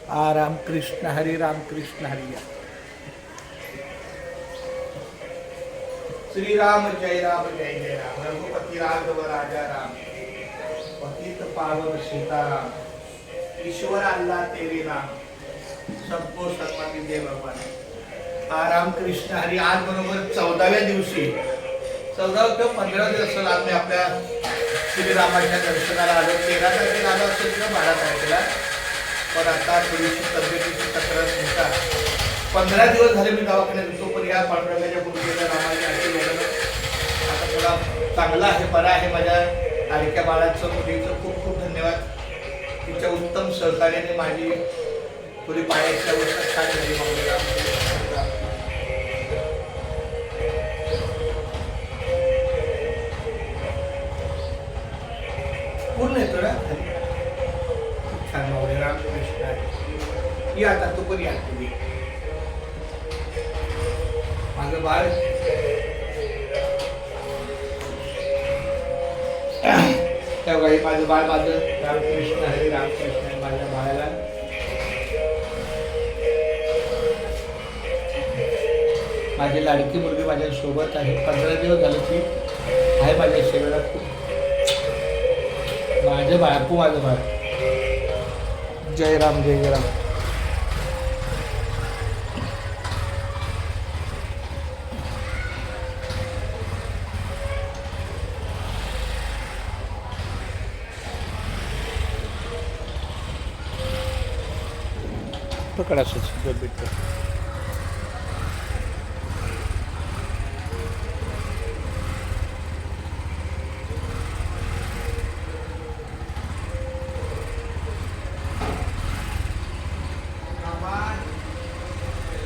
राम कृष्ण हरी राम कृष्ण हरी. श्रीराम जय जय राम. रघुपती राघव राजा राम. पतित पावन सीताराम. ईश्वर अल्लाह तेरे नाम. सबको सन्मति दे भगवान. राम कृष्ण हरी. आज बरोबर 14व्या दिवशी 14 किंवा 15 दिवस आम्ही आपल्या श्रीरामाच्या दर्शनाला आलो. 13 तारखेला आलो असेल किंवा 12 तारखेला. पण आता थोडीशी तब्येतीची तक्रार होता. 15 दिवस झाले मी दवाखान्यात होतो. पण या पांडुरंगाच्या मुलगीला रामाच्या आशीर्वादाने आता थोडा चांगला आहे, बरा आहे. माझ्या लाडक्या बाळाचं मुलीचं खूप खूप धन्यवाद. तिच्या उत्तम सहकार्याने माझी थोडी पायाची अवस्था छान झाली. पूर्ण येतो ना छान. माऊली राम कृष्ण या. आता तू पण या. तुम्ही माझं बाळ त्या वेळी माझं बाळ माझं रामकृष्ण हरी रामकृष्ण. माझ्या बाळाला माझी लाडकी मुलगी माझ्या सोबत आहे. 15 दिवस झालं ती आहे माझ्या सेवेला. खूप माझं बाळपू माझं बाळ. जय राम जय राम. पकड असंच भेटतं.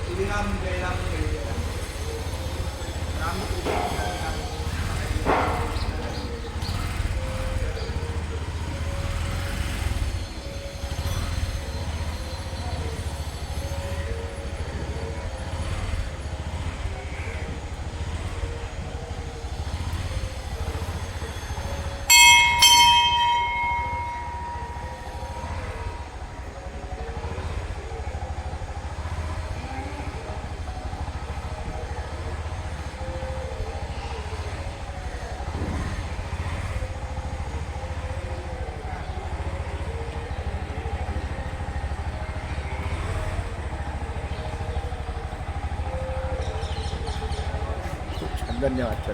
श्रीराम जय राम जय राम. राम धन्यवाद सर.